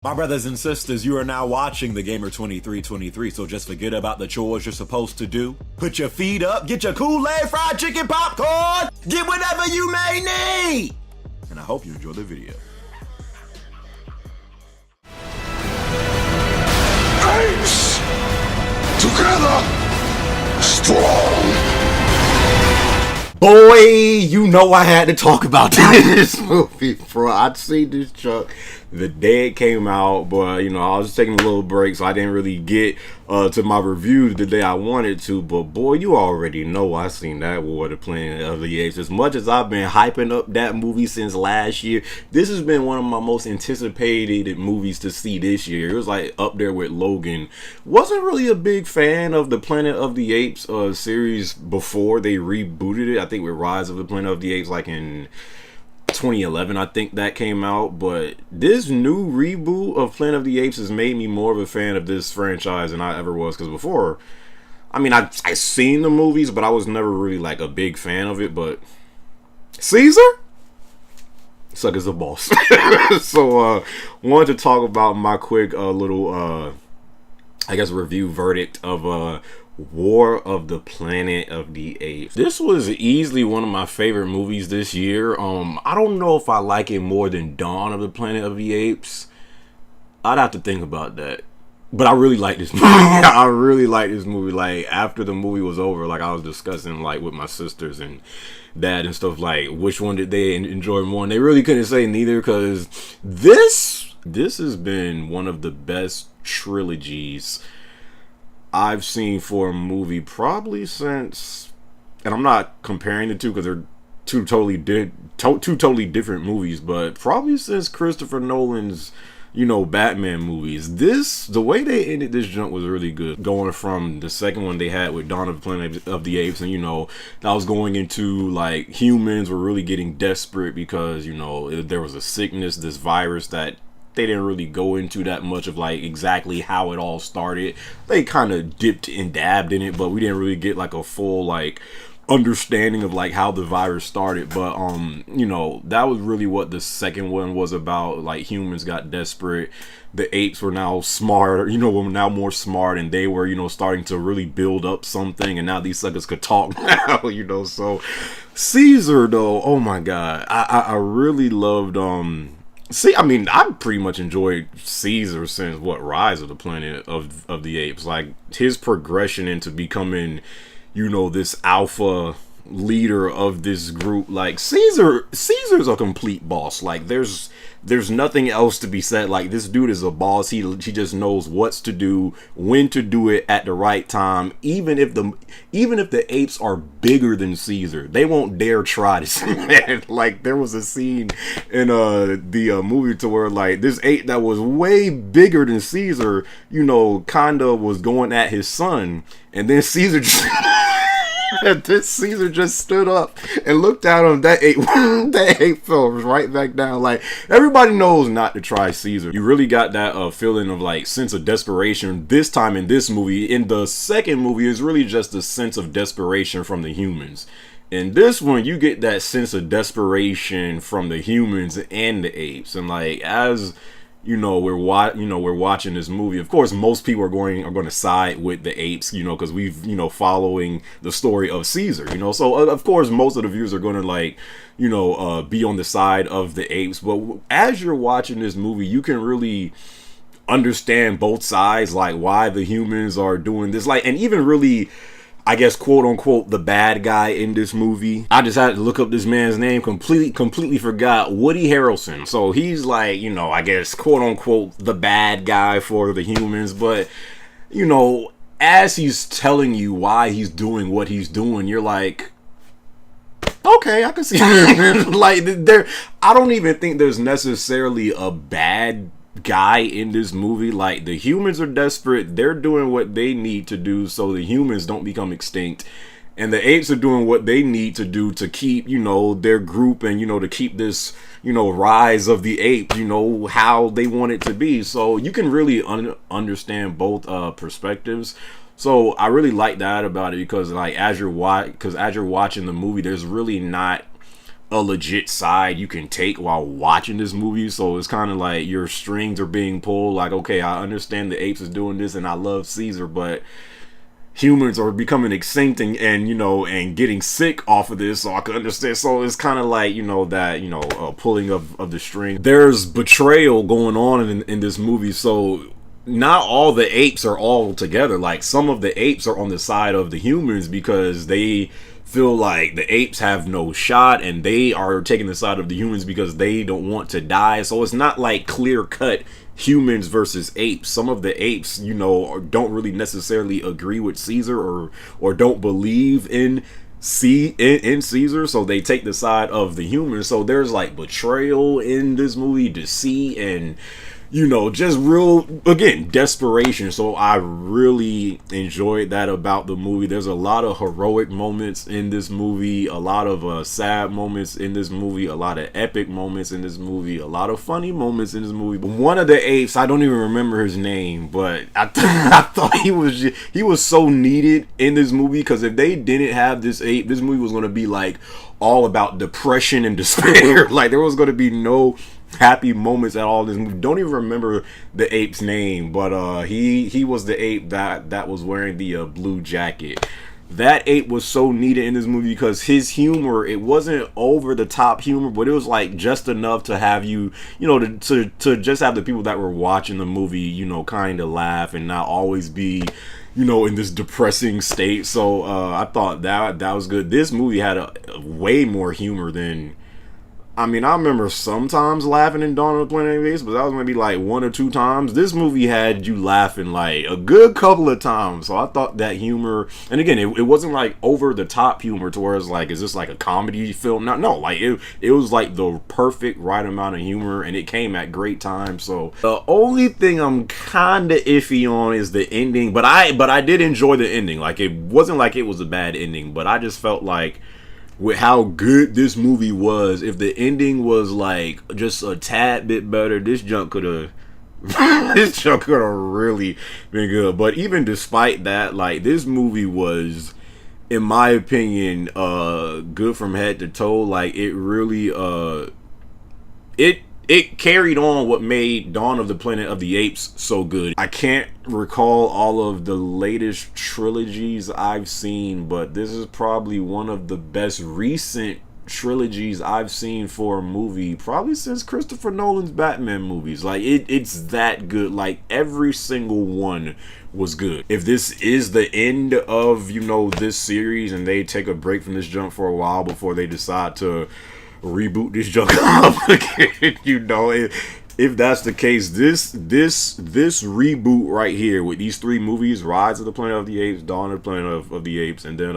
My brothers and sisters, you are now watching the Gamer 2323, so just forget about the chores you're supposed to do. Put your feet up, get your Kool-Aid, fried chicken, popcorn, get whatever you may need! And I hope you enjoy the video. Apes! Together! Strong! Boy, you know I had to talk about this movie, bro. I'd seen this truck the day it came out, but you know, I was taking a little break, so I didn't really get to my review the day I wanted to. But boy, you already know I seen that War of the Planet of the Apes. As much as I've been hyping up that movie since last year, this has been one of my most anticipated movies to see this year. It was like up there with Logan. Wasn't really a big fan of the Planet of the Apes series before they rebooted it. I think with Rise of the Planet of the Apes, like in 2011, I think that came out. But this new reboot of Planet of the Apes has made me more of a fan of this franchise than I ever was. Because before, I mean, I seen the movies, but I was never really like a big fan of it. But Caesar, sucker's a boss. So wanted to talk about my quick little I guess review verdict of War of the Planet of the Apes. This was easily one of my favorite movies this year. I don't know if I like it more than Dawn of the Planet of the Apes. I'd have to think about that. But I really like this movie. I really like this movie. Like, after the movie was over, like, I was discussing, like, with my sisters and dad and stuff, like, which one did they enjoy more? And they really couldn't say neither, because this has been one of the best trilogies I've seen for a movie probably since, and I'm not comparing the two because they're two totally different movies, but probably since Christopher Nolan's, you know, Batman movies. The way they ended this jump was really good. Going from the second one they had with Dawn of the Planet of the Apes, and you know, that was going into like humans were really getting desperate because, you know, there was a sickness, this virus that they didn't really go into that much of like exactly how it all started. They kind of dipped and dabbed in it, but we didn't really get like a full like understanding of like how the virus started. But you know, that was really what the second one was about. Like, humans got desperate, the apes were now smart, you know, were now more smart, and they were, you know, starting to really build up something, and now these suckers could talk now, you know. So Caesar though, oh my god, I really loved see, I mean, I pretty much enjoyed Caesar since Rise of the Planet of the Apes. Like, his progression into becoming, you know, this alpha leader of this group. Like, Caesar's a complete boss. Like, there's nothing else to be said. Like, this dude is a boss. He just knows what's to do, when to do it at the right time. Even if the apes are bigger than Caesar, they won't dare try this. Man, like, there was a scene in the movie to where like this ape that was way bigger than Caesar, you know, kinda was going at his son, and then Caesar just Caesar just stood up and looked at him. That ape fell right back down. Like, everybody knows not to try Caesar. You really got that feeling of like sense of desperation this time in this movie. In the second movie, it's really just a sense of desperation from the humans. In this one, you get that sense of desperation from the humans and the apes. And like, as you know, we're watching this movie. Of course, most people are going to side with the apes, you know, because we've, you know, following the story of Caesar, you know. So of course, most of the viewers are going to like, you know, be on the side of the apes. But as you're watching this movie, you can really understand both sides, like why the humans are doing this, like, and even really, I guess, quote unquote, the bad guy in this movie. I just had to look up this man's name, completely forgot. Woody Harrelson. So he's like, you know, I guess, quote unquote, the bad guy for the humans. But, you know, as he's telling you why he's doing what he's doing, you're like, okay, I can see like, I don't even think there's necessarily a bad guy in this movie. Like, the humans are desperate, they're doing what they need to do so the humans don't become extinct, and the apes are doing what they need to do to keep, you know, their group, and, you know, to keep this, you know, rise of the apes, you know, how they want it to be. So you can really understand both perspectives. So I really like that about it, because like, as you're watching the movie, there's really not a legit side you can take while watching this movie. So it's kind of like your strings are being pulled. Like, okay, I understand the apes is doing this and I love Caesar, but humans are becoming extinct and you know, and getting sick off of this, so I can understand. So it's kind of like, you know, that, you know, pulling of the string. There's betrayal going on in this movie. So not all the apes are all together. Like, some of the apes are on the side of the humans because they feel like the apes have no shot, and they are taking the side of the humans because they don't want to die. So it's not like clear cut humans versus apes. Some of the apes, you know, don't really necessarily agree with Caesar or don't believe in Caesar, so they take the side of the humans. So there's like betrayal in this movie, deceit, and, you know, just real, again, desperation. So I really enjoyed that about the movie. There's a lot of heroic moments in this movie, a lot of sad moments in this movie, a lot of epic moments in this movie, a lot of funny moments in this movie. But one of the apes, I don't even remember his name, but I thought he was so needed in this movie, because if they didn't have this ape, this movie was going to be like all about depression and despair. Like, there was going to be no happy moments at all in this movie. Don't even remember the ape's name, but he was the ape that was wearing the blue jacket. That ape was so needed in this movie because his humor, it wasn't over the top humor, but it was like just enough to have you, you know, to just have the people that were watching the movie, you know, kind of laugh and not always be, you know, in this depressing state. So I thought that was good. This movie had a way more humor than, I mean, I remember sometimes laughing in Dawn of the Planet of the Apes, but that was maybe like 1 or 2 times. This movie had you laughing like a good couple of times. So I thought that humor, and again, it wasn't like over the top humor to where it's like, is this like a comedy film? No, like it was like the perfect right amount of humor, and it came at great times. So the only thing I'm kind of iffy on is the ending, but I did enjoy the ending. Like, it wasn't like it was a bad ending, but I just felt like, with how good this movie was, if the ending was like just a tad bit better, this junk could have really been good. But even despite that, like, this movie was, in my opinion, good from head to toe. Like, it really it carried on what made Dawn of the Planet of the Apes so good. I can't recall all of the latest trilogies I've seen, but this is probably one of the best recent trilogies I've seen for a movie, probably since Christopher Nolan's Batman movies. Like, it's that good. Like, every single one was good. If this is the end of, you know, this series and they take a break from this jump for a while before they decide to reboot this junk up again, you know, if that's the case, this reboot right here with these 3 movies, Rise of the Planet of the Apes, Dawn of the Planet of the Apes, and then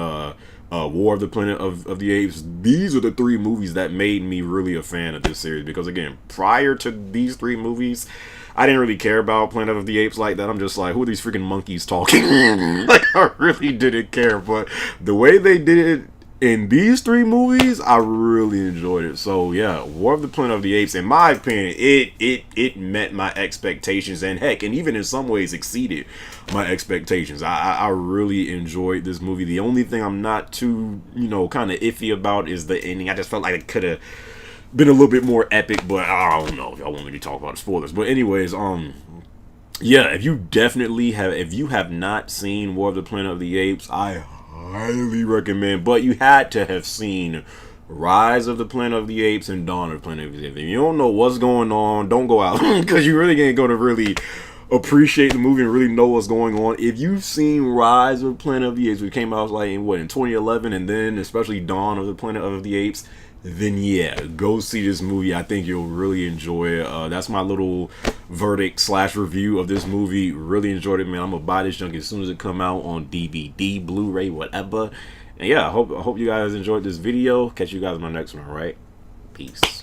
War of the Planet of the Apes, these are the 3 movies that made me really a fan of this series. Because again, prior to these 3 movies, I didn't really care about Planet of the Apes like that. I'm just like, who are these freaking monkeys talking? Like, I really didn't care. But the way they did it in these 3 movies, I really enjoyed it. So yeah, War of the Planet of the Apes, in my opinion, it met my expectations, and heck, and even in some ways exceeded my expectations. I really enjoyed this movie. The only thing I'm not too, you know, kind of iffy about is the ending. I just felt like it could have been a little bit more epic, but I don't know if y'all want me to talk about the spoilers. But anyways, yeah, if you have not seen War of the Planet of the Apes, I highly recommend. But you had to have seen Rise of the Planet of the Apes and Dawn of the Planet of the Apes. If you don't know what's going on, don't go out, because you really ain't gonna really appreciate the movie and really know what's going on. If you've seen Rise of the Planet of the Apes, which came out like in 2011, and then especially Dawn of the Planet of the Apes, then yeah, go see this movie. I think you'll really enjoy it. That's my little verdict / review of this movie. Really enjoyed it, man. I'm gonna buy this junk as soon as it come out on DVD, Blu-ray, whatever. And yeah, I hope you guys enjoyed this video. Catch you guys in my next one. All right, peace.